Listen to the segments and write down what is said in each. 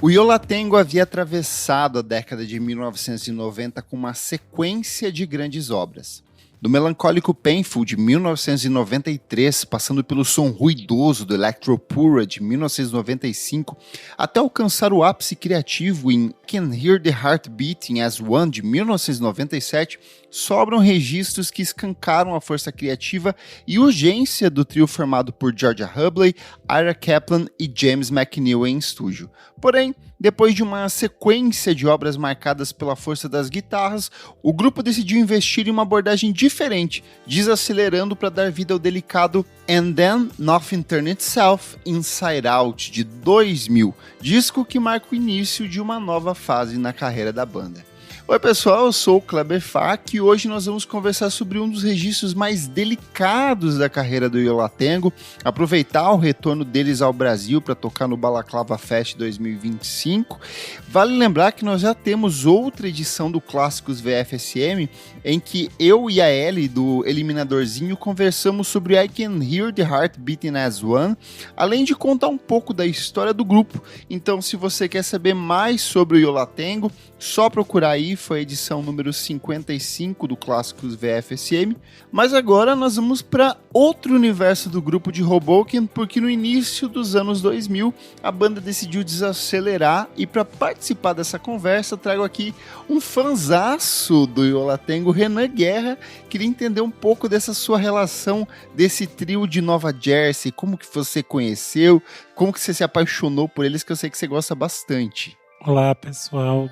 O Yo La Tengo havia atravessado a década de 1990 com uma sequência de grandes obras. Do melancólico Painful, de 1993, passando pelo som ruidoso do Electro Pura, de 1995, até alcançar o ápice criativo em Can Hear the Heart Beating as One, de 1997, sobram registros que escancaram a força criativa e urgência do trio formado por Georgia Hubley, Ira Kaplan e James McNeil em estúdio. Porém, depois de uma sequência de obras marcadas pela força das guitarras, o grupo decidiu investir em uma abordagem diferente, desacelerando para dar vida ao delicado And Then Nothing Turned Itself Inside Out, de 2000, disco que marca o início de uma nova fase na carreira da banda. Oi pessoal, eu sou o Kleber Fak e hoje nós vamos conversar sobre um dos registros mais delicados da carreira do Yo La Tengo, aproveitar o retorno deles ao Brasil para tocar no Balaclava Fest 2025. Vale lembrar que nós já temos outra edição do Clássicos VFSM, em que eu e a Ellie do Eliminadorzinho conversamos sobre I Can Hear the Heart Beating as One, além de contar um pouco da história do grupo. Então, se você quer saber mais sobre o Yo La Tengo, só procurar aí, foi a edição número 55 do Clássicos VFSM. Mas agora nós vamos para outro universo do grupo de Hoboken, porque no início dos anos 2000 a banda decidiu desacelerar, e para participar dessa conversa trago aqui um fanzaço do Yo La Tengo, Renan Guerra. Queria entender um pouco dessa sua relação, desse trio de Nova Jersey, como que você conheceu, como que você se apaixonou por eles, que eu sei que você gosta bastante. Olá pessoal,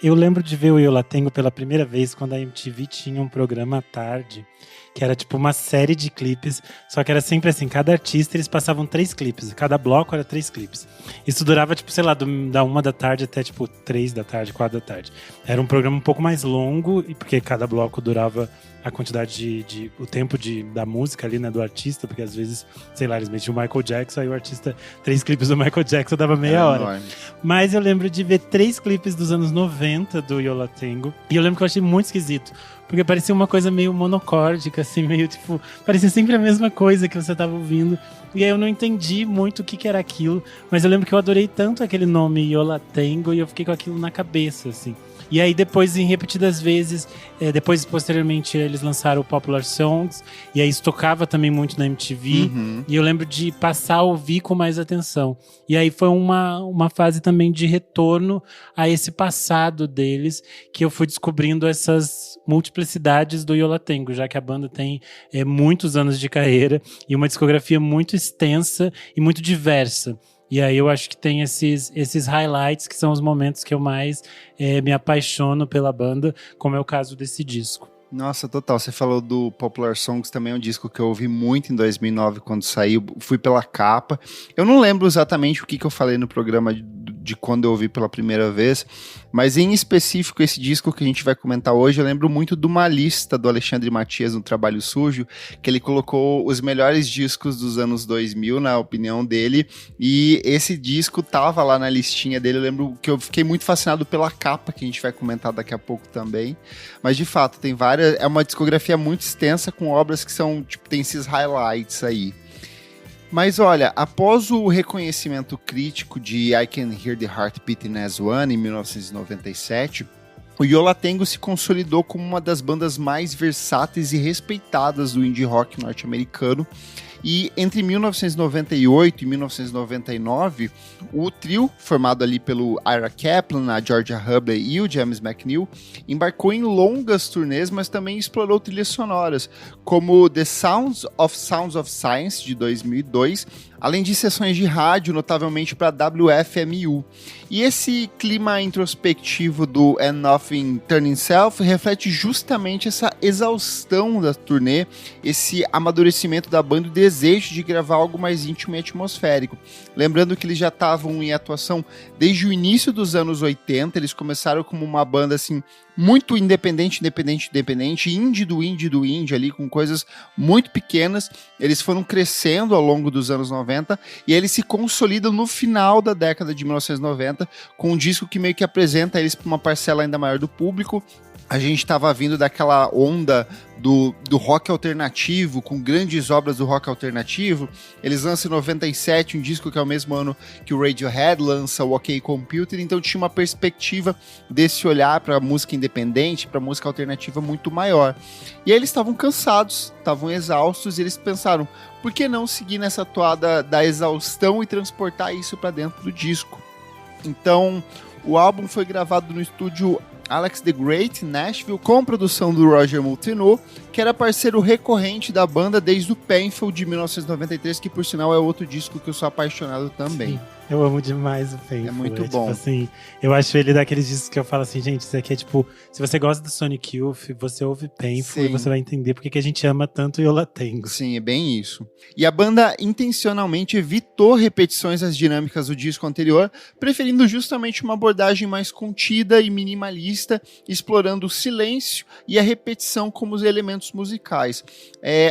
eu lembro de ver o Yo La Tengo pela primeira vez quando a MTV tinha um programa à tarde, que era tipo uma série de clipes, só que era sempre assim, cada artista eles passavam 3 clipes, cada bloco era 3 clipes. Isso durava tipo, sei lá, da 1 da tarde até tipo 3 da tarde, 4 da tarde. Era um programa um pouco mais longo, porque cada bloco durava a quantidade o tempo da música ali, né, do artista, porque às vezes, sei lá, eles metiam o Michael Jackson, aí o artista, 3 clipes do Michael Jackson dava meia hora. Enorme. Mas eu lembro de ver 3 clipes dos anos 90 do Yo La Tengo, e eu lembro que eu achei muito esquisito, porque parecia uma coisa meio monocórdica, assim, meio tipo, parecia sempre a mesma coisa que você tava ouvindo, e aí eu não entendi muito o que era aquilo, mas eu lembro que eu adorei tanto aquele nome Yo La Tengo, e eu fiquei com aquilo na cabeça, assim. E aí depois, em repetidas vezes, posteriormente eles lançaram o Popular Songs, e aí isso tocava também muito na MTV, e eu lembro de passar a ouvir com mais atenção. E aí foi uma fase também de retorno a esse passado deles, que eu fui descobrindo essas multiplicidades do Yo La Tengo, já que a banda tem muitos anos de carreira e uma discografia muito extensa e muito diversa. E aí eu acho que tem esses highlights, que são os momentos que eu mais me apaixono pela banda, como é o caso desse disco. Nossa, total. Você falou do Popular Songs, também é um disco que eu ouvi muito em 2009, quando saiu. Fui pela capa. Eu não lembro exatamente o que eu falei no programa de quando eu ouvi pela primeira vez, mas em específico esse disco que a gente vai comentar hoje, eu lembro muito de uma lista do Alexandre Matias no Trabalho Sujo, que ele colocou os melhores discos dos anos 2000, na opinião dele, e esse disco tava lá na listinha dele. Eu lembro que eu fiquei muito fascinado pela capa, que a gente vai comentar daqui a pouco também, mas de fato tem várias, é uma discografia muito extensa, com obras que são, tipo, tem esses highlights aí. Mas olha, após o reconhecimento crítico de I Can Hear the Heart Beating as One, em 1997, o Yo La Tengo se consolidou como uma das bandas mais versáteis e respeitadas do indie rock norte-americano. E entre 1998 e 1999, o trio, formado ali pelo Ira Kaplan, a Georgia Hubley e o James McNeil, embarcou em longas turnês, mas também explorou trilhas sonoras, como The Sounds of Science, de 2002, além de sessões de rádio, notavelmente para WFMU. E esse clima introspectivo do And Nothing Turned Itself reflete justamente essa exaustão da turnê, esse amadurecimento da banda e o desejo de gravar algo mais íntimo e atmosférico. Lembrando que eles já estavam em atuação desde o início dos anos 80, eles começaram como uma banda assim muito independente, indie do indie ali, com coisas muito pequenas. Eles foram crescendo ao longo dos anos 90 e eles se consolidam no final da década de 1990 com um disco que meio que apresenta eles para uma parcela ainda maior do público. A gente estava vindo daquela onda do rock alternativo, com grandes obras do rock alternativo. Eles lançam em 97 um disco que é o mesmo ano que o Radiohead lança o OK Computer, então tinha uma perspectiva desse olhar para a música independente, para a música alternativa muito maior. E aí eles estavam cansados, estavam exaustos, e eles pensaram, por que não seguir nessa toada da exaustão e transportar isso para dentro do disco? Então, o álbum foi gravado no estúdio Alex the Great, em Nashville, com produção do Roger Moutinho, que era parceiro recorrente da banda desde o Painful de 1993, que por sinal é outro disco que eu sou apaixonado também. Sim, eu amo demais o Painful. É muito bom. Tipo assim, eu acho ele daqueles discos que eu falo assim, gente, isso aqui é tipo, se você gosta do Sonic Youth, você ouve Painful e você vai entender porque que a gente ama tanto Yo La Tengo. Sim, é bem isso. E a banda intencionalmente evitou repetições das dinâmicas do disco anterior, preferindo justamente uma abordagem mais contida e minimalista, explorando o silêncio e a repetição como os elementos musicais.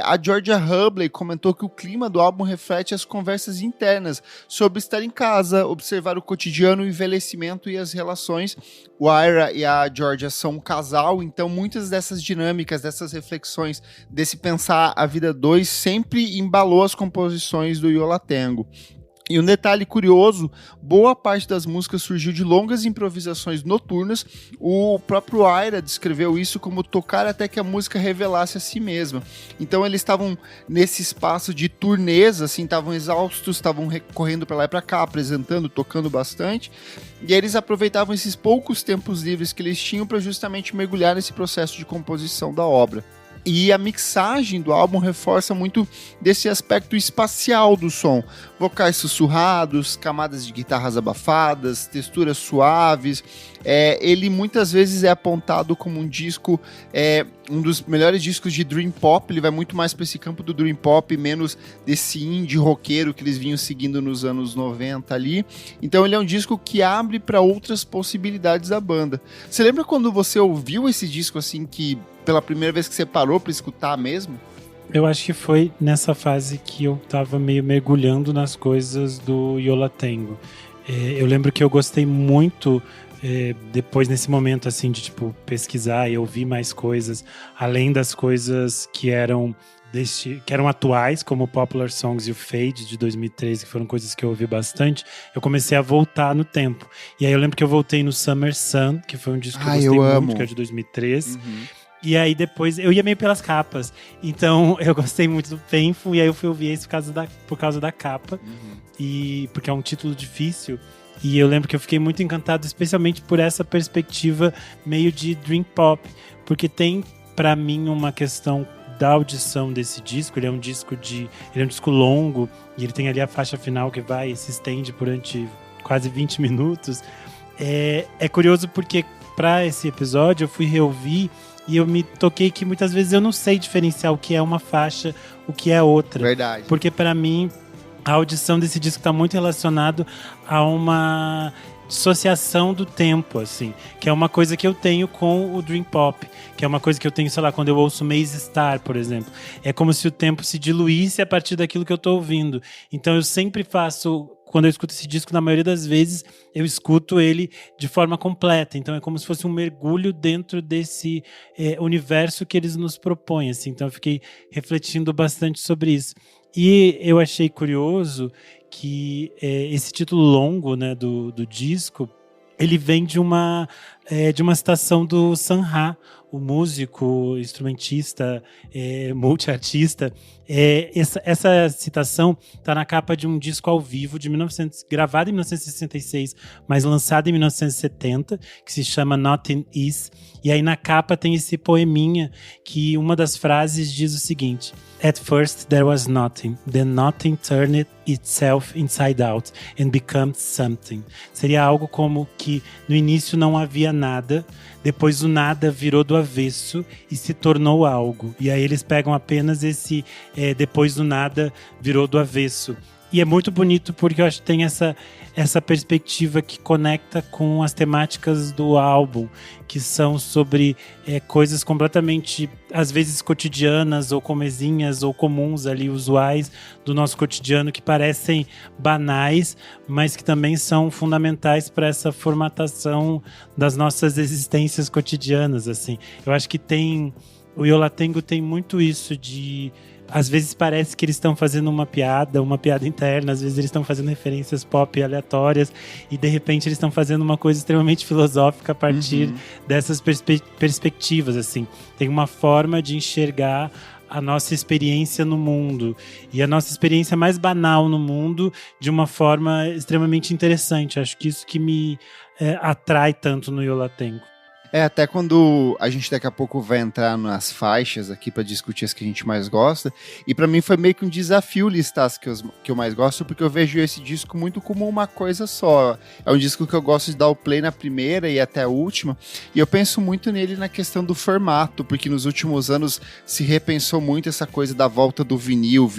A Georgia Hubley comentou que o clima do álbum reflete as conversas internas sobre estar em casa, observar o cotidiano, o envelhecimento e as relações. O Ira e a Georgia são um casal, então muitas dessas dinâmicas, dessas reflexões, desse pensar a vida dois, sempre embalou as composições do Yo La Tengo. E um detalhe curioso, boa parte das músicas surgiu de longas improvisações noturnas. O próprio Ira descreveu isso como tocar até que a música revelasse a si mesma. Então eles estavam nesse espaço de turnês, assim, estavam exaustos, estavam correndo para lá e para cá, apresentando, tocando bastante. E aí eles aproveitavam esses poucos tempos livres que eles tinham para justamente mergulhar nesse processo de composição da obra. E a mixagem do álbum reforça muito desse aspecto espacial do som. Vocais sussurrados, camadas de guitarras abafadas, texturas suaves. Ele muitas vezes é apontado como um disco, um dos melhores discos de Dream Pop. Ele vai muito mais para esse campo do Dream Pop, menos desse indie roqueiro que eles vinham seguindo nos anos 90 ali. Então ele é um disco que abre para outras possibilidades da banda. Você lembra quando você ouviu esse disco assim que pela primeira vez que você parou pra escutar mesmo? Eu acho que foi nessa fase que eu tava meio mergulhando nas coisas do Yo La Tengo. Eu lembro que eu gostei muito, depois nesse momento assim de tipo pesquisar e ouvir mais coisas, além das coisas que eram atuais, como o Popular Songs e o Fade de 2013, que foram coisas que eu ouvi bastante, eu comecei a voltar no tempo. E aí eu lembro que eu voltei no Summer Sun, que foi um disco que eu gostei muito, que é de 2003. E aí depois, eu ia meio pelas capas. Então eu gostei muito do Painful, e aí eu fui ouvir esse por causa da capa. E porque é um título difícil. E eu lembro que eu fiquei muito encantado, especialmente por essa perspectiva meio de Dream Pop. Porque tem, pra mim, uma questão da audição desse disco. Ele é um disco longo, e ele tem ali a faixa final que se estende durante quase 20 minutos. É curioso porque pra esse episódio eu fui reouvir e eu me toquei que muitas vezes eu não sei diferenciar o que é uma faixa, o que é outra. Verdade. Porque pra mim a audição desse disco tá muito relacionado a uma dissociação do tempo, assim, que é uma coisa que eu tenho com o Dream Pop, que é uma coisa que eu tenho, sei lá, quando eu ouço Maze Star, por exemplo. É como se o tempo se diluísse a partir daquilo que eu tô ouvindo. Então eu sempre faço, quando eu escuto esse disco, na maioria das vezes, eu escuto ele de forma completa. Então é como se fosse um mergulho dentro desse universo que eles nos propõem, assim. Então eu fiquei refletindo bastante sobre isso. E eu achei curioso que esse título longo, né, do disco, ele vem de uma citação do Sun Ra, o músico, instrumentista, multiartista. Essa citação está na capa de um disco ao vivo gravado em 1966, mas lançado em 1970, que se chama Nothing Is. E aí na capa tem esse poeminha que uma das frases diz o seguinte: At first there was nothing, then nothing turned itself inside out and became something. Seria algo como que no início não havia nada, depois o nada virou do avesso e se tornou algo. E aí eles pegam apenas esse depois do nada virou do avesso. E é muito bonito porque eu acho que tem essa perspectiva que conecta com as temáticas do álbum, que são sobre coisas completamente, às vezes, cotidianas ou comezinhas ou comuns ali, usuais do nosso cotidiano, que parecem banais, mas que também são fundamentais para essa formatação das nossas existências cotidianas, assim. Eu acho que o Yo La Tengo tem muito isso de... Às vezes parece que eles estão fazendo uma piada interna, às vezes eles estão fazendo referências pop aleatórias e de repente eles estão fazendo uma coisa extremamente filosófica a partir dessas perspectivas, assim. Tem uma forma de enxergar a nossa experiência no mundo e a nossa experiência mais banal no mundo de uma forma extremamente interessante. Acho que isso que me atrai tanto no Yo La Tengo. Até quando a gente daqui a pouco vai entrar nas faixas aqui pra discutir as que a gente mais gosta, e pra mim foi meio que um desafio listar as que eu mais gosto, porque eu vejo esse disco muito como uma coisa só. É um disco que eu gosto de dar o play na primeira e até a última, e eu penso muito nele na questão do formato, porque nos últimos anos se repensou muito essa coisa da volta do vinil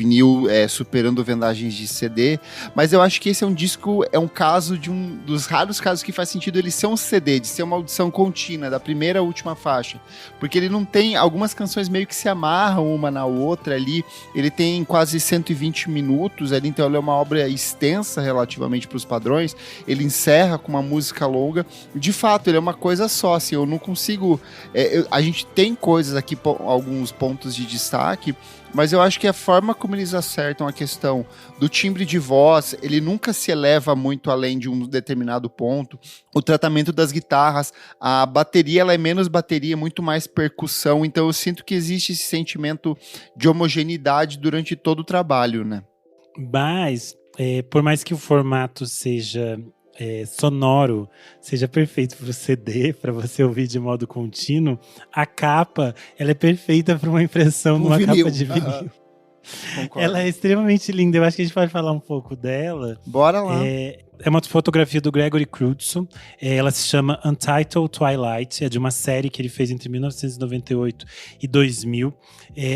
superando vendagens de CD, mas eu acho que esse é um disco, é um caso de um dos raros casos que faz sentido ele ser um CD, de ser uma audição contínua, da primeira à última faixa, porque ele não tem, algumas canções meio que se amarram uma na outra ali, ele tem quase 120 minutos ali, então ele é uma obra extensa relativamente para os padrões, ele encerra com uma música longa, de fato ele é uma coisa só, assim, eu não consigo, a gente tem coisas aqui, alguns pontos de destaque, mas eu acho que a forma como eles acertam a questão do timbre de voz, ele nunca se eleva muito além de um determinado ponto. O tratamento das guitarras, a bateria, ela é menos bateria, muito mais percussão. Então eu sinto que existe esse sentimento de homogeneidade durante todo o trabalho, né? Mas, por mais que o formato seja... sonoro, seja perfeito para o CD, para você ouvir de modo contínuo, a capa, ela é perfeita para uma impressão numa capa de vinil. Ela é extremamente linda, eu acho que a gente pode falar um pouco dela. Bora lá. É uma fotografia do Gregory Crewdson, ela se chama Untitled Twilight, é de uma série que ele fez entre 1998 e 2000.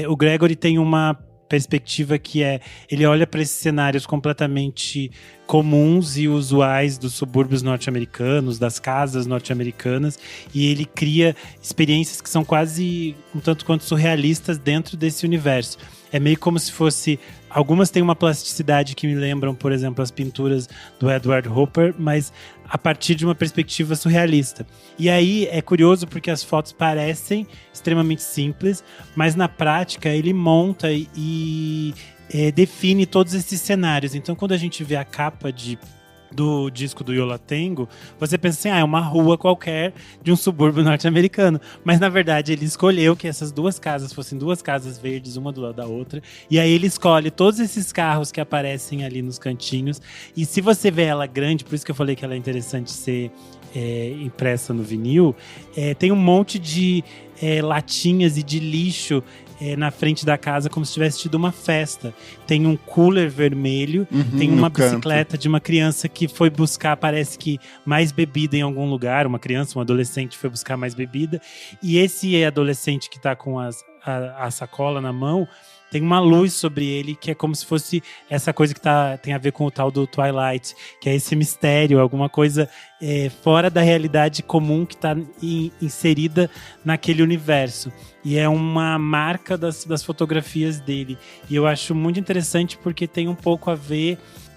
O Gregory tem uma perspectiva que ele olha para esses cenários completamente comuns e usuais dos subúrbios norte-americanos, das casas norte-americanas, e ele cria experiências que são quase um tanto quanto surrealistas dentro desse universo. É meio como se fosse... Algumas têm uma plasticidade que me lembram, por exemplo, as pinturas do Edward Hopper, mas a partir de uma perspectiva surrealista. E aí é curioso porque as fotos parecem extremamente simples, mas na prática ele monta e define todos esses cenários. Então quando a gente vê a capa do disco do Yo La Tengo, você pensa assim, é uma rua qualquer de um subúrbio norte-americano. Mas, na verdade, ele escolheu que essas duas casas fossem duas casas verdes, uma do lado da outra. E aí ele escolhe todos esses carros que aparecem ali nos cantinhos. E se você vê ela grande, por isso que eu falei que ela é interessante ser impressa no vinil, tem um monte de latinhas e de lixo na frente da casa, como se tivesse tido uma festa. Tem um cooler vermelho, tem uma bicicleta de uma criança que foi buscar, parece que, mais bebida em algum lugar. Uma criança, um adolescente foi buscar mais bebida. E esse adolescente que está com a sacola na mão, tem uma luz sobre ele, que é como se fosse essa coisa que tem a ver com o tal do Twilight, que é esse mistério, alguma coisa fora da realidade comum que está inserida naquele universo. E é uma marca das fotografias dele. E eu acho muito interessante porque tem um pouco a ver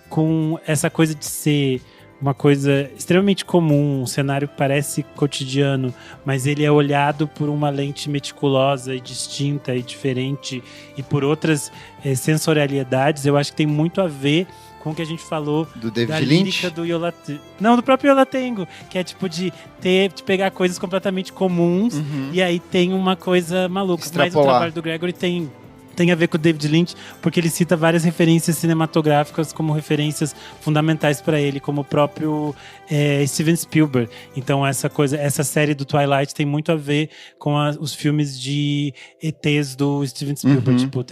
com essa coisa de ser uma coisa extremamente comum, um cenário que parece cotidiano, mas ele é olhado por uma lente meticulosa e distinta e diferente e por outras sensorialidades. Eu acho que tem muito a ver com o que a gente falou do David da Lynch? lírica do Yo La Tengo. Não, do próprio Yo La Tengo, que é tipo de pegar coisas completamente comuns e aí tem uma coisa maluca. Mas o trabalho do Gregory tem a ver com o David Lynch, porque ele cita várias referências cinematográficas como referências fundamentais para ele, como o próprio Steven Spielberg. Então essa série do Twilight tem muito a ver com os filmes de ETs do Steven Spielberg, tipo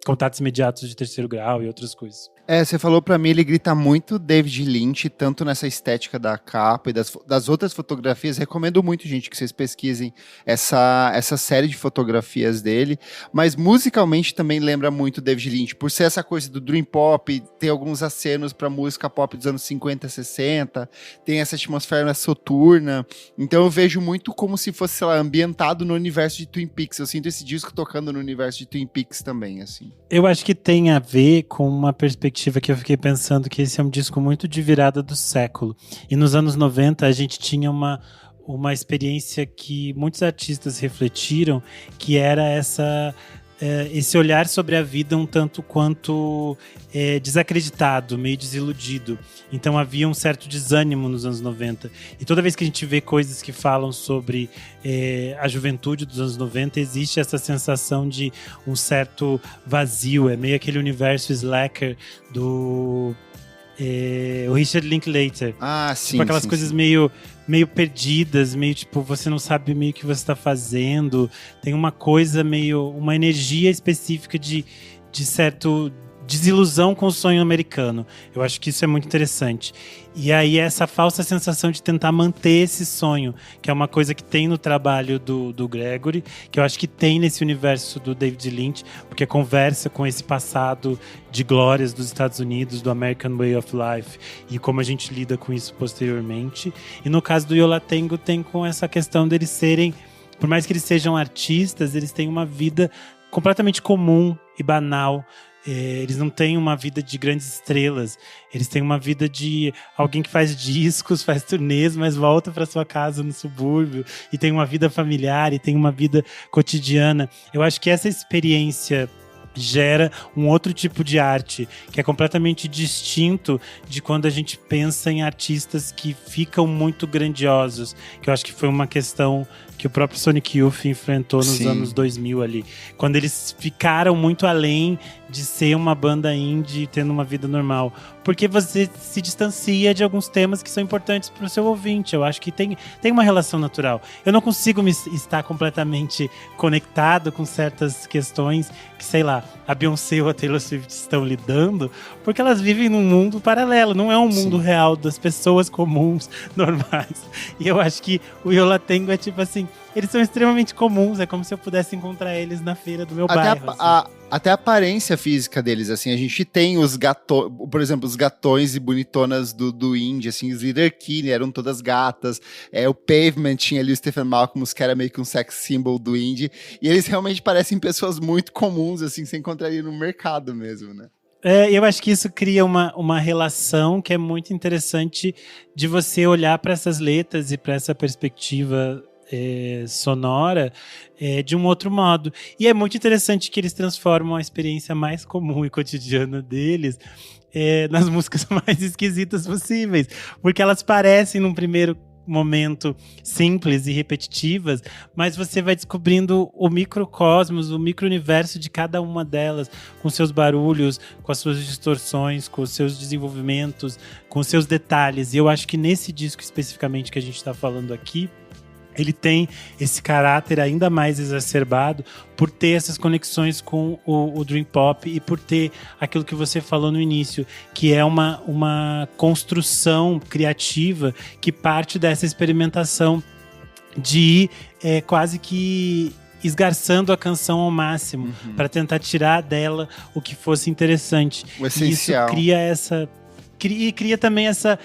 Contatos Imediatos de Terceiro Grau e outras coisas. Você falou pra mim, ele grita muito David Lynch, tanto nessa estética da capa e das outras fotografias. Recomendo muito, gente, que vocês pesquisem essa série de fotografias dele. Mas musicalmente também lembra muito David Lynch, por ser essa coisa do Dream Pop, tem alguns acenos pra música pop dos anos 50, 60, tem essa atmosfera soturna. Então eu vejo muito como se fosse, sei lá, ambientado no universo de Twin Peaks. Eu sinto esse disco tocando no universo de Twin Peaks também, assim. Eu acho que tem a ver com uma perspectiva que eu fiquei pensando que esse é um disco muito de virada do século. E nos anos 90 a gente tinha uma experiência que muitos artistas refletiram, que era esse olhar sobre a vida um tanto quanto desacreditado, meio desiludido. Então havia um certo desânimo nos anos 90. E toda vez que a gente vê coisas que falam sobre a juventude dos anos 90, existe essa sensação de um certo vazio. É meio aquele universo slacker do o Richard Linklater. Sim. Tipo aquelas coisas sim. meio perdidas, meio tipo, você não sabe meio o que você está fazendo. Tem uma coisa uma energia específica de certo desilusão com o sonho americano. Eu acho que isso é muito interessante. E aí essa falsa sensação de tentar manter esse sonho, que é uma coisa que tem no trabalho do Gregory, que eu acho que tem nesse universo do David Lynch, porque conversa com esse passado de glórias dos Estados Unidos, do American Way of Life, e como a gente lida com isso posteriormente. E no caso do Yo La Tengo, tem com essa questão deles serem, por mais que eles sejam artistas, eles têm uma vida completamente comum e banal. Eles não têm uma vida de grandes estrelas. Eles têm uma vida de alguém que faz discos, faz turnês, mas volta para sua casa no subúrbio e tem uma vida familiar e tem uma vida cotidiana. Eu acho que essa experiência gera um outro tipo de arte, que é completamente distinto de quando a gente pensa em artistas que ficam muito grandiosos, que eu acho que foi uma questão que o próprio Sonic Youth enfrentou nos anos 2000 ali, quando eles ficaram muito além de ser uma banda indie tendo uma vida normal, porque você se distancia de alguns temas que são importantes para o seu ouvinte. Eu acho que tem uma relação natural. Eu não consigo estar completamente conectado com certas questões que, sei lá, a Beyoncé ou a Taylor Swift estão lidando, porque elas vivem num mundo paralelo, não é um mundo real das pessoas comuns, normais. E eu acho que o Yo La Tengo é tipo assim, eles são extremamente comuns, é como se eu pudesse encontrar eles na feira do meu bairro. Até a aparência física deles, assim, a gente tem os gatões, por exemplo, os gatões e bonitonas do indie, assim, os Leader Kinney eram todas gatas, o Pavement tinha ali o Stephen Malcolm, que era meio que um sex symbol do indie, e eles realmente parecem pessoas muito comuns, assim, que você encontraria no mercado mesmo, né? Eu acho que isso cria uma relação que é muito interessante de você olhar para essas letras e para essa perspectiva sonora de um outro modo. E é muito interessante que eles transformam a experiência mais comum e cotidiana deles nas músicas mais esquisitas possíveis, porque elas parecem num primeiro momento simples e repetitivas, mas você vai descobrindo o microcosmos, o micro-universo de cada uma delas, com seus barulhos, com as suas distorções, com os seus desenvolvimentos, com os seus detalhes. E eu acho que nesse disco especificamente que a gente está falando aqui, ele tem esse caráter ainda mais exacerbado por ter essas conexões com o Dream Pop e por ter aquilo que você falou no início, que é uma construção criativa que parte dessa experimentação de ir quase que esgarçando a canção ao máximo, para tentar tirar dela o que fosse interessante. O essencial. E isso cria também essa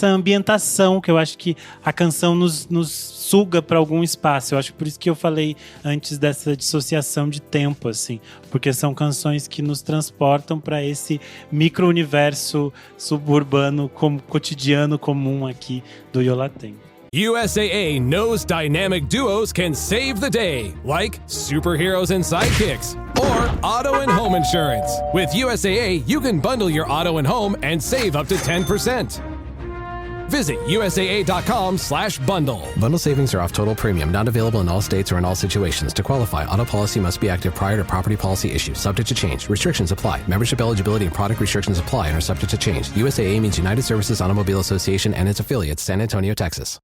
ambientação, que eu acho que a canção nos suga para algum espaço. Eu acho que por isso que eu falei antes dessa dissociação de tempo, assim, porque são canções que nos transportam para esse micro-universo suburbano, cotidiano comum aqui do Yo La Tengo. USAA knows dynamic duos can save the day, like superheroes and sidekicks, or auto and home insurance. With USAA, you can bundle your auto and home and save up to 10%. Visit USAA.com/bundle. Bundle savings are off total premium, not available in all states or in all situations. To qualify, auto policy must be active prior to property policy issue, subject to change. Restrictions apply. Membership eligibility and product restrictions apply and are subject to change. USAA means United Services Automobile Association and its affiliates, San Antonio, Texas.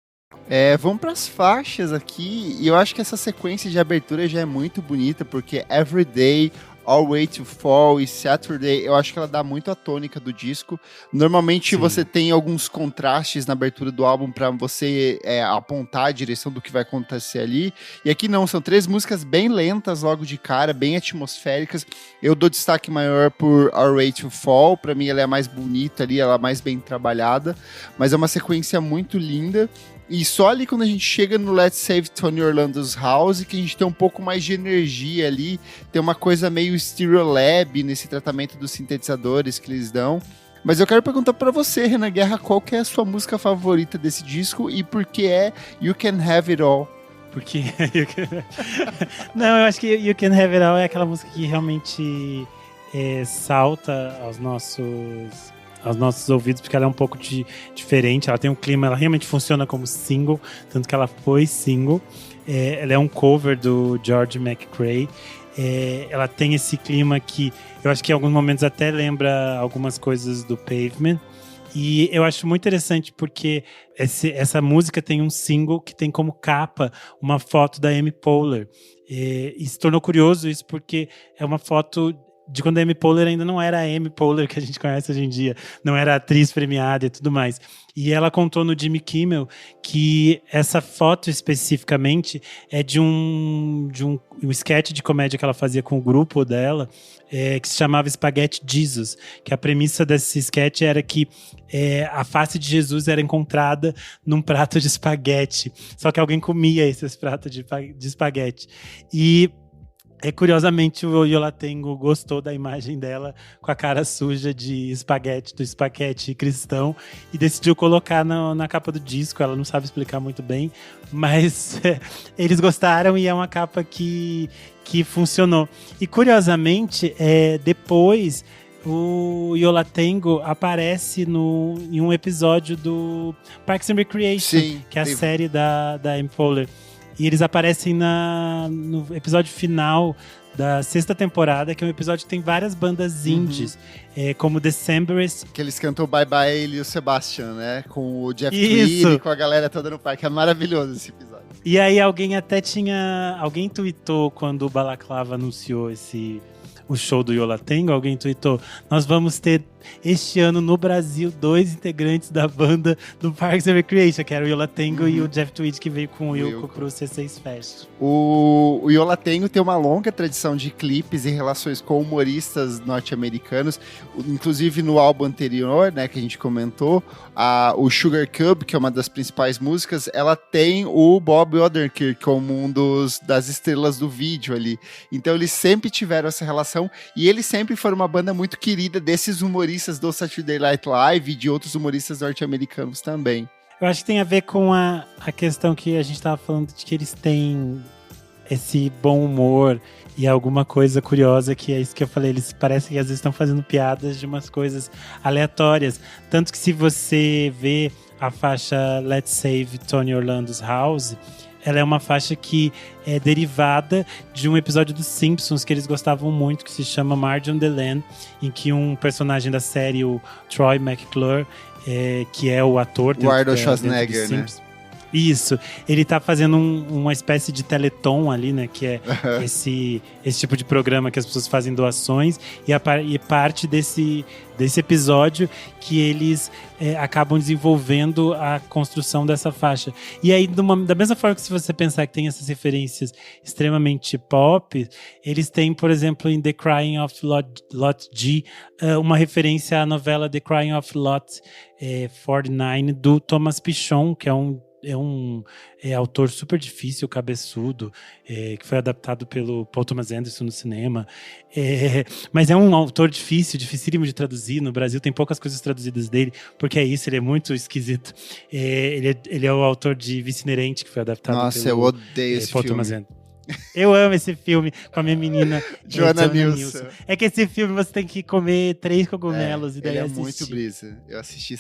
Vamos para as faixas aqui, e eu acho que essa sequência de abertura já é muito bonita, porque Every Day, All Way to Fall e Saturday, eu acho que ela dá muito a tônica do disco. Normalmente você tem alguns contrastes na abertura do álbum para você apontar a direção do que vai acontecer ali. E aqui não, são 3 músicas bem lentas logo de cara, bem atmosféricas. Eu dou destaque maior por All Way to Fall, para mim ela é mais bonita ali, ela é mais bem trabalhada, mas é uma sequência muito linda. E só ali quando a gente chega no Let's Save Tony Orlando's House que a gente tem um pouco mais de energia ali, tem uma coisa meio Stereolab nesse tratamento dos sintetizadores que eles dão. Mas eu quero perguntar pra você, Renan Guerra, qual que é a sua música favorita desse disco e por que é You Can Have It All? Porque não, eu acho que You Can Have It All é aquela música que realmente salta aos nossos ouvidos, porque ela é um pouco diferente, ela tem um clima, ela realmente funciona como single, tanto que ela foi single. Ela é um cover do George McCrae. Ela tem esse clima que eu acho que em alguns momentos até lembra algumas coisas do Pavement. E eu acho muito interessante porque essa música tem um single que tem como capa uma foto da Amy Poehler. E se tornou curioso isso porque é uma foto de quando a Amy Poehler ainda não era a Amy Poehler que a gente conhece hoje em dia, não era atriz premiada e tudo mais. E ela contou no Jimmy Kimmel que essa foto especificamente é de um sketch de comédia que ela fazia com o grupo dela, que se chamava Spaghetti Jesus, que a premissa desse sketch era que a face de Jesus era encontrada num prato de espaguete, só que alguém comia esses pratos de espaguete. E curiosamente, o Yo La Tengo gostou da imagem dela com a cara suja de espaguete, do espaguete cristão, e decidiu colocar na capa do disco. Ela não sabe explicar muito bem, mas eles gostaram e é uma capa que funcionou. E curiosamente, depois o Yo La Tengo aparece em um episódio do Parks and Recreation, sim, que é a série da Amy Poehler. E eles aparecem no episódio final da 6ª temporada, que é um episódio que tem várias bandas indies, como Decemberists. Que eles cantam Bye Bye e o Sebastian, né? Com o Jeff Tweedy e com a galera toda no parque. É maravilhoso esse episódio. E aí alguém tweetou quando o Balaclava anunciou o show do Yo La Tengo, alguém tweetou: nós vamos ter este ano no Brasil 2 integrantes da banda do Parks and Recreation, que era o Yo La Tengo e o Jeff Tweedy, que veio com o Wilco pro C6 Fest. O Yo La Tengo tem uma longa tradição de clipes e relações com humoristas norte-americanos, inclusive no álbum anterior, né, que a gente comentou, o Sugar Cube, que é uma das principais músicas, ela tem o Bob Odenkirk como das estrelas do vídeo ali. Então eles sempre tiveram essa relação e eles sempre foram uma banda muito querida desses humoristas do Saturday Night Live e de outros humoristas norte-americanos também. Eu acho que tem a ver com a questão que a gente estava falando de que eles têm esse bom humor e alguma coisa curiosa, que é isso que eu falei, eles parecem que às vezes estão fazendo piadas de umas coisas aleatórias. Tanto que se você vê a faixa Let's Save Tony Orlando's House, ela é uma faixa que é derivada de um episódio dos Simpsons que eles gostavam muito, que se chama Marge on the Land, em que um personagem da série, o Troy McClure, que é o ator... O Arnold Schwarzenegger, né? Isso, ele tá fazendo uma espécie de teleton ali, né, que é esse tipo de programa que as pessoas fazem doações, e parte desse episódio que eles acabam desenvolvendo a construção dessa faixa. E aí, da mesma forma que se você pensar que tem essas referências extremamente pop, eles têm, por exemplo, em The Crying of Lot G, uma referência à novela The Crying of Lot 49, do Thomas Pynchon, que é um autor super difícil, cabeçudo, que foi adaptado pelo Paul Thomas Anderson no cinema. Mas é um autor dificílimo de traduzir. No Brasil tem poucas coisas traduzidas dele, porque é isso, ele é muito esquisito. Ele é o autor de Vice Inerente, que foi adaptado pelo... Nossa, eu odeio esse Paul filme. Thomas Anderson. Eu amo esse filme com a minha menina Joanna Nilsson. É que esse filme você tem que comer 3 cogumelos e daí ele assistir. Muito brisa. Eu assisti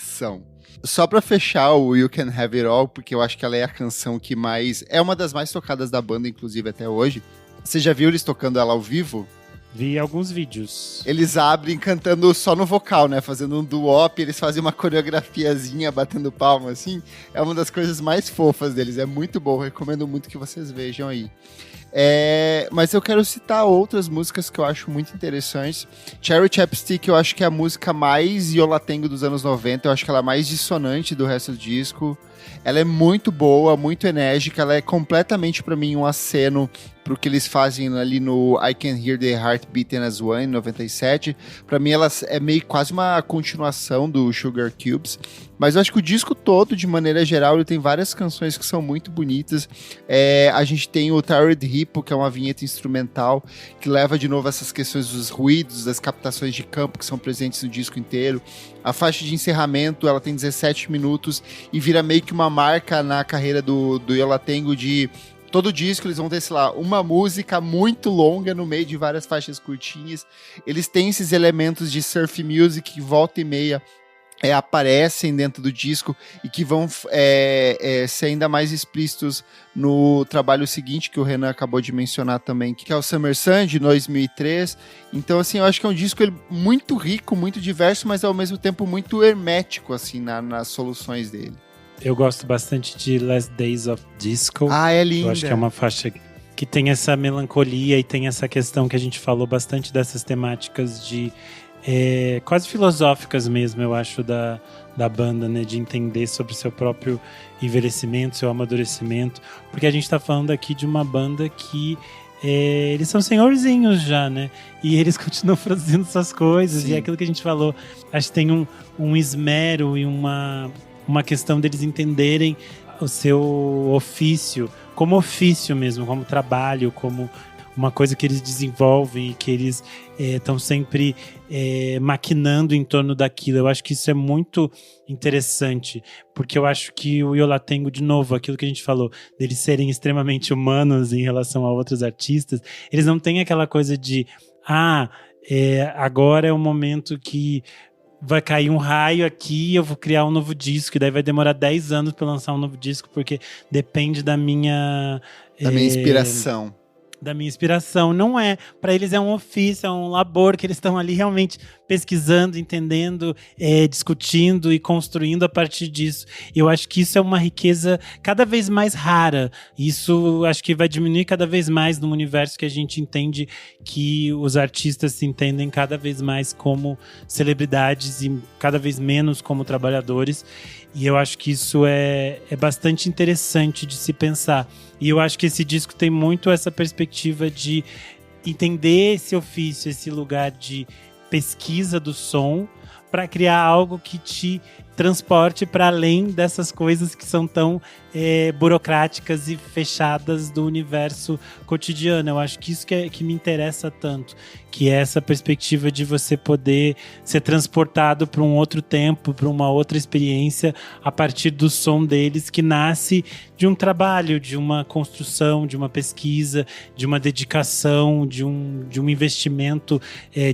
Só pra fechar o You Can Have It All, porque eu acho que ela é a canção que mais... É uma das mais tocadas da banda, inclusive, até hoje. Você já viu eles tocando ela ao vivo? Vi alguns vídeos. Eles abrem cantando só no vocal, né? Fazendo um doo-wop, eles fazem uma coreografiazinha, batendo palma, assim. É uma das coisas mais fofas deles. É muito bom, recomendo muito que vocês vejam aí. Mas eu quero citar outras músicas que eu acho muito interessantes. Cherry Chapstick eu acho que é a música mais Yolatengo dos anos 90. Eu acho que ela é mais dissonante do resto do disco. Ela é muito boa, muito enérgica. Ela é completamente, pra mim, um aceno pro que eles fazem ali no I Can Hear the Heart Beating as One, em 97. Pra mim, ela é meio quase uma continuação do Sugar Cubes. Mas eu acho que o disco todo, de maneira geral, ele tem várias canções que são muito bonitas. A gente tem o Tired Hippo, que é uma vinheta instrumental, que leva de novo essas questões dos ruídos, das captações de campo que são presentes no disco inteiro. A faixa de encerramento, ela tem 17 minutos e vira meio que uma marca na carreira do Yolatengo de... Todo disco eles vão ter, sei lá, uma música muito longa no meio de várias faixas curtinhas. Eles têm esses elementos de surf music que volta e meia aparecem dentro do disco e que vão ser ainda mais explícitos no trabalho seguinte que o Renan acabou de mencionar também, que é o Summer Sun, de 2003. Então, assim, eu acho que é um disco muito rico, muito diverso, mas ao mesmo tempo muito hermético, assim, nas soluções dele. Eu gosto bastante de Last Days of Disco. É linda. Eu acho que é uma faixa que tem essa melancolia e tem essa questão que a gente falou bastante dessas temáticas de quase filosóficas mesmo, eu acho, da banda, né? De entender sobre o seu próprio envelhecimento, seu amadurecimento. Porque a gente tá falando aqui de uma banda que eles são senhorzinhos já, né? E eles continuam produzindo suas coisas. Sim. E é aquilo que a gente falou. Acho que tem um esmero e uma questão deles entenderem o seu ofício como ofício mesmo, como trabalho, como uma coisa que eles desenvolvem e que eles estão sempre maquinando em torno daquilo. Eu acho que isso é muito interessante, porque eu acho que o Yolatengo, de novo, aquilo que a gente falou, deles serem extremamente humanos em relação a outros artistas, eles não têm aquela coisa de agora é o momento que vai cair um raio aqui, eu vou criar um novo disco, e daí vai demorar 10 anos para lançar um novo disco, porque depende da minha inspiração. Da minha inspiração. Não é. Para eles é um ofício, é um labor que eles estão ali realmente pesquisando, entendendo, discutindo e construindo a partir disso. Eu acho que isso é uma riqueza cada vez mais rara. Isso acho que vai diminuir cada vez mais no universo que a gente entende que os artistas se entendem cada vez mais como celebridades e cada vez menos como trabalhadores. E eu acho que isso é bastante interessante de se pensar. E eu acho que esse disco tem muito essa perspectiva de entender esse ofício, esse lugar de pesquisa do som, para criar algo que te transporte para além dessas coisas que são tão burocráticas e fechadas do universo cotidiano. Eu acho que isso que me interessa tanto, que é essa perspectiva de você poder ser transportado para um outro tempo, para uma outra experiência, a partir do som deles, que nasce de um trabalho, de uma construção, de uma pesquisa, de uma dedicação, de um investimento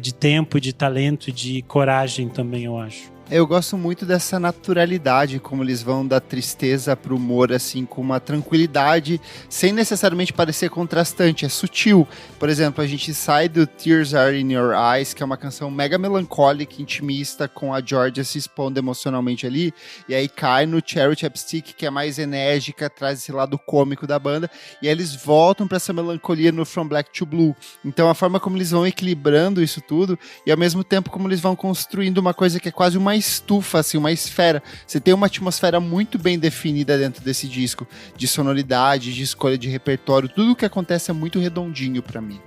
de tempo, de talento e de coragem também, eu acho. Eu gosto muito dessa naturalidade, como eles vão da tristeza pro humor, assim, com uma tranquilidade, sem necessariamente parecer contrastante, é sutil. Por exemplo, a gente sai do Tears Are In Your Eyes, que é uma canção mega melancólica, intimista, com a Georgia se expondo emocionalmente ali, e aí cai no Cherry Chapstick, que é mais enérgica, traz esse lado cômico da banda, e aí eles voltam pra essa melancolia no From Black to Blue. Então a forma como eles vão equilibrando isso tudo, e ao mesmo tempo como eles vão construindo uma coisa que é quase uma estufa, assim, uma esfera. Você tem uma atmosfera muito bem definida dentro desse disco, de sonoridade, de escolha de repertório, tudo o que acontece é muito redondinho pra mim.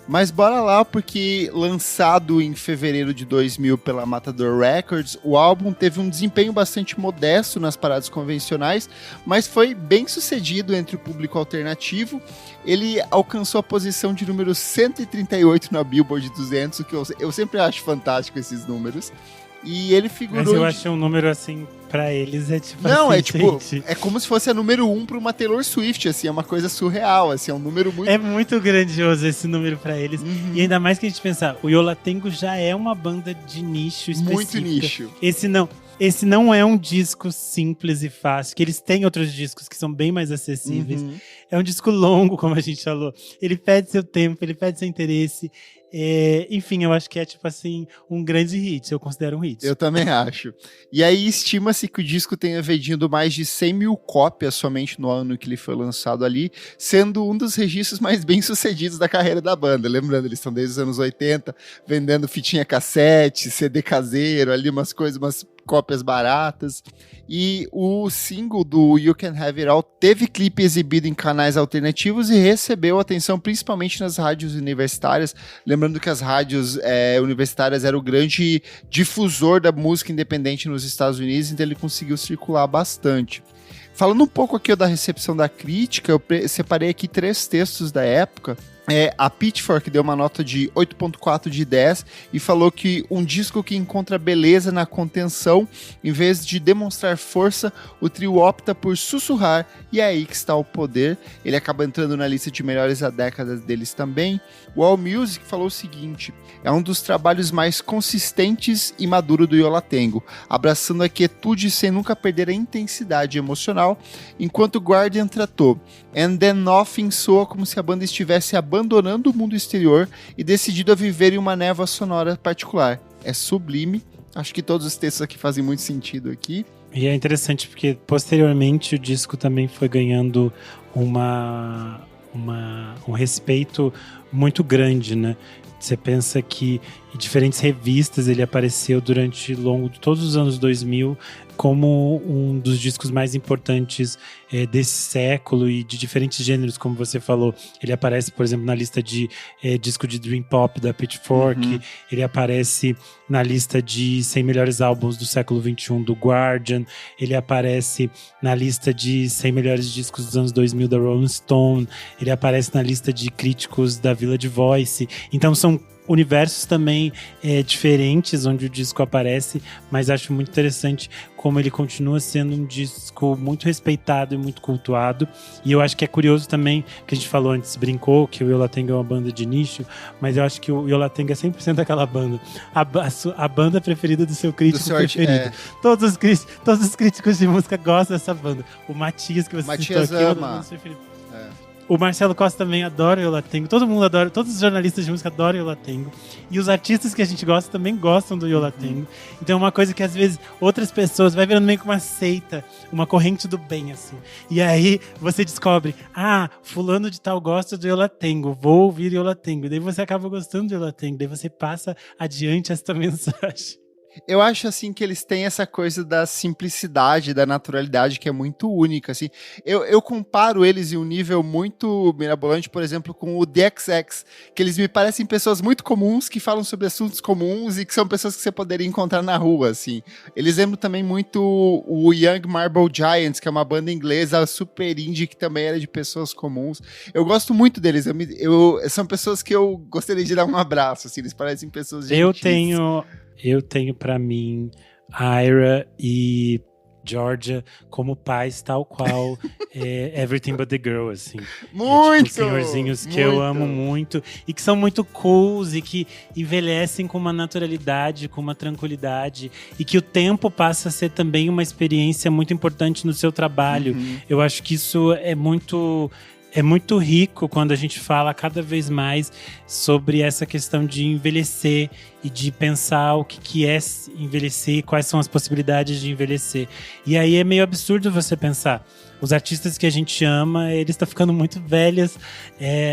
Mas bora lá, porque lançado em fevereiro de 2000 pela Matador Records, o álbum teve um desempenho bastante modesto nas paradas convencionais, mas foi bem sucedido entre o público alternativo. Ele alcançou a posição de número 138 na Billboard 200, o que eu sempre acho fantástico esses números. E ele figurou... Mas eu acho um número, assim, pra eles é tipo... Não, assim, é tipo... gente. É como se fosse a número 1 pra uma Taylor Swift, assim, é uma coisa surreal, assim, é um número muito... É muito grandioso esse número pra eles. Uhum. E ainda mais que a gente pensar, o Yolatengo já é uma banda de nicho específica. Muito nicho. esse não é um disco simples e fácil, que eles têm outros discos que são bem mais acessíveis. É um disco longo, como a gente falou. Ele pede seu tempo, ele pede seu interesse. Enfim, eu acho que é tipo assim, um grande hit, eu considero um hit. Eu também acho. E aí estima-se que o disco tenha vendido mais de 100 mil cópias somente no ano que ele foi lançado ali, sendo um dos registros mais bem sucedidos da carreira da banda. Lembrando, eles estão desde os anos 80, vendendo fitinha cassete, CD caseiro, ali umas coisas, umas cópias baratas. E o single do You Can Have It All teve clipe exibido em canais alternativos e recebeu atenção principalmente nas rádios universitárias. Lembrando que as rádios universitárias eram o grande difusor da música independente nos Estados Unidos, então ele conseguiu circular bastante. Falando um pouco aqui da recepção da crítica, eu separei aqui 3 textos da época. A Pitchfork deu uma nota de 8.4 de 10 e falou que um disco que encontra beleza na contenção, em vez de demonstrar força, o trio opta por sussurrar, e é aí que está o poder. Ele acaba entrando na lista de melhores da década deles também. O AllMusic falou o seguinte: é um dos trabalhos mais consistentes e maduro do Yo La Tengo, abraçando a quietude sem nunca perder a intensidade emocional, enquanto Guardian tratou And Then Nothing soa como se a banda estivesse abandonando o mundo exterior e decidido a viver em uma névoa sonora particular. É sublime. Acho que todos os textos aqui fazem muito sentido aqui. E é interessante porque posteriormente o disco também foi ganhando um respeito muito grande, né? Você pensa que em diferentes revistas ele apareceu durante longo de todos os anos 2000 como um dos discos mais importantes desse século e de diferentes gêneros, como você falou. Ele aparece, por exemplo, na lista de disco de Dream Pop da Pitchfork, ele aparece na lista de 100 melhores álbuns do século XXI do Guardian, ele aparece na lista de 100 melhores discos dos anos 2000 da Rolling Stone, ele aparece na lista de críticos da Village Voice. Então são universos também diferentes onde o disco aparece, mas acho muito interessante como ele continua sendo um disco muito respeitado e muito cultuado. E eu acho que é curioso também, que a gente falou antes, brincou que o Yo La Tengo é uma banda de nicho, mas eu acho que o Yo La Tengo é 100% aquela banda, a banda preferida do seu crítico preferido. Todos os críticos de música gostam dessa banda. O Matias, que você citou aqui, é um dos meus preferidos. O Marcelo Costa também adora o Yo La Tengo. Todo mundo adora, todos os jornalistas de música adoram o Yo La Tengo. E os artistas que a gente gosta também gostam do Yo La Tengo. Então é uma coisa que às vezes outras pessoas vai virando meio que uma seita, uma corrente do bem, assim. E aí você descobre, fulano de tal gosta do Yo La Tengo, vou ouvir Yo La Tengo. E daí você acaba gostando do Yo La Tengo, daí você passa adiante essa mensagem. Eu acho, assim, que eles têm essa coisa da simplicidade, da naturalidade, que é muito única, assim. Eu comparo eles em um nível muito mirabolante, por exemplo, com o The XX, que eles me parecem pessoas muito comuns, que falam sobre assuntos comuns e que são pessoas que você poderia encontrar na rua, assim. Eles lembram também muito o Young Marble Giants, que é uma banda inglesa super indie, que também era de pessoas comuns. Eu gosto muito deles. São pessoas que eu gostaria de dar um abraço, assim. Eles parecem pessoas gentis. Eu tenho pra mim Ira e Georgia como pais, tal qual Everything But The Girl, assim. Muito! Tipo, senhorzinhos que eu amo muito e que são muito cools e que envelhecem com uma naturalidade, com uma tranquilidade e que o tempo passa a ser também uma experiência muito importante no seu trabalho. Eu acho que isso é muito rico quando a gente fala cada vez mais sobre essa questão de envelhecer e de pensar o que é envelhecer, quais são as possibilidades de envelhecer. E aí é meio absurdo você pensar. Os artistas que a gente ama, eles estão ficando muito velhos.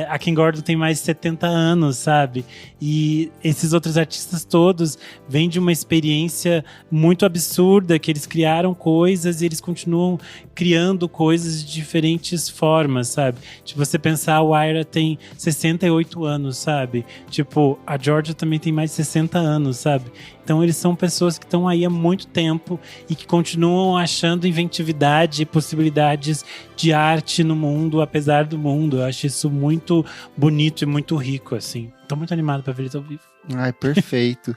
A Kim Gordon tem mais de 70 anos, sabe? E esses outros artistas todos vêm de uma experiência muito absurda, que eles criaram coisas e eles continuam criando coisas de diferentes formas, sabe? Tipo, você pensar, o Ira tem 68 anos, sabe? Tipo, a Georgia também tem mais de 60 anos, sabe? Então eles são pessoas que estão aí há muito tempo e que continuam achando inventividade e possibilidades de arte no mundo, apesar do mundo. Eu acho isso muito bonito e muito rico, assim. Tô muito animado pra ver eles ao vivo. Ai, perfeito.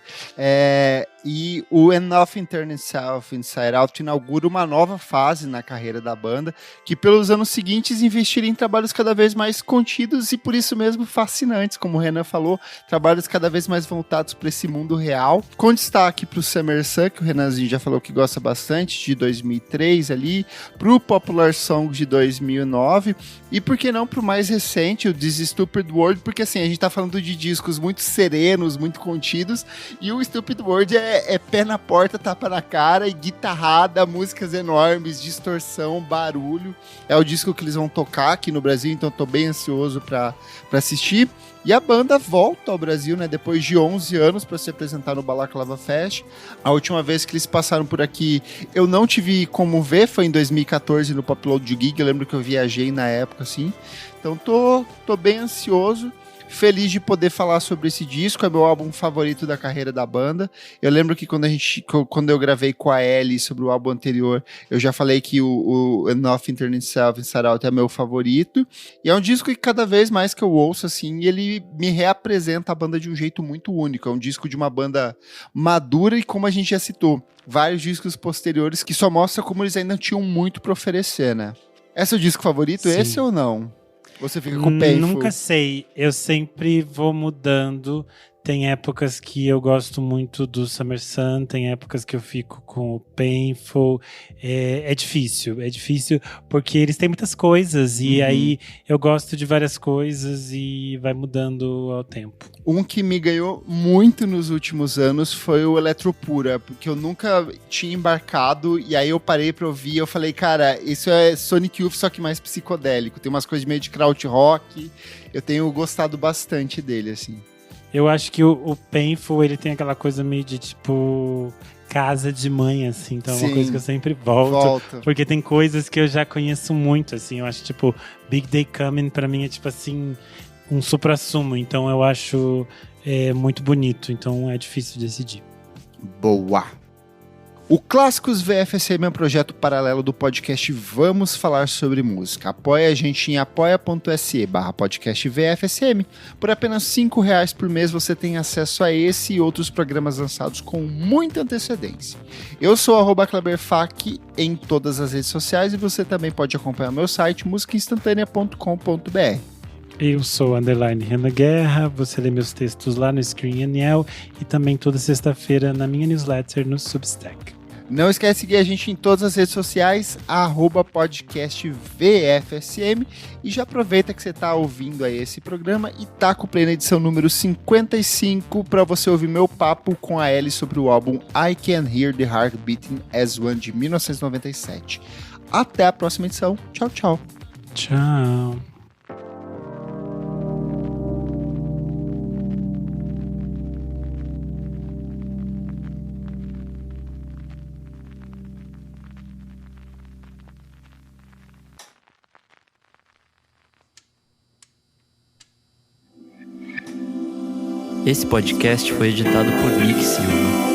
E o Nothing Turns Itself Inside Out inaugura uma nova fase na carreira da banda, que pelos anos seguintes investiria em trabalhos cada vez mais contidos e por isso mesmo fascinantes, como o Renan falou, trabalhos cada vez mais voltados para esse mundo real, com destaque para o Summer Sun, que o Renanzinho já falou que gosta bastante, de 2003 ali, para o Popular Song de 2009 e por que não para o mais recente, o This Stupid World, porque assim, a gente tá falando de discos muito serenos, muito contidos, e o Stupid World é pé na porta, tapa na cara e guitarrada, músicas enormes, distorção, barulho. É o disco que eles vão tocar aqui no Brasil, então tô bem ansioso pra assistir. E a banda volta ao Brasil, né, depois de 11 anos para se apresentar no Balaclava Fest. A última vez que eles passaram por aqui, eu não tive como ver, foi em 2014 no Popload Gig, eu lembro que eu viajei na época, assim. Então tô bem ansioso. Feliz de poder falar sobre esse disco, é meu álbum favorito da carreira da banda. Eu lembro que quando eu gravei com a Ellie sobre o álbum anterior, eu já falei que o Nothing Turns Itself Inside Out é meu favorito. E é um disco que cada vez mais que eu ouço, assim, ele me reapresenta a banda de um jeito muito único. É um disco de uma banda madura e, como a gente já citou, vários discos posteriores que só mostram como eles ainda tinham muito para oferecer, né? Esse é o disco favorito, Sim. Esse ou não? Você fica com o Painful? Nunca sei. Eu sempre vou mudando. Tem épocas que eu gosto muito do Summer Sun, tem épocas que eu fico com o Painful. É difícil porque eles têm muitas coisas e aí eu gosto de várias coisas e vai mudando ao tempo. Um que me ganhou muito nos últimos anos foi o Eletropura, porque eu nunca tinha embarcado e aí eu parei pra ouvir e eu falei, cara, isso é Sonic Youth, só que mais psicodélico. Tem umas coisas meio de krautrock, eu tenho gostado bastante dele, assim. Eu acho que o Painful, ele tem aquela coisa meio de, tipo, casa de mãe, assim. Então é uma coisa que eu sempre volto. Porque tem coisas que eu já conheço muito, assim. Eu acho, tipo, Big Day Coming, pra mim, é, tipo, assim, um suprassumo. Então eu acho muito bonito. Então é difícil decidir. Boa! O Clássicos VFSM é um projeto paralelo do podcast Vamos Falar Sobre Música. Apoie a gente em apoia.se/podcast VFSM. Por apenas R$5 por mês você tem acesso a esse e outros programas lançados com muita antecedência. Eu sou @KleberFac em todas as redes sociais e você também pode acompanhar meu site musicainstantanea.com.br. Eu sou _Renan Guerra, você lê meus textos lá no Screen Aniel e também toda sexta-feira na minha newsletter no Substack. Não esquece de seguir a gente em todas as redes sociais, @podcastvfsm, e já aproveita que você está ouvindo aí esse programa e tá com o play na edição número 55 para você ouvir meu papo com a Ellie sobre o álbum I Can Hear the Heart Beating as One de 1997. Até a próxima edição. Tchau, tchau. Tchau. Esse podcast foi editado por Nick Silva.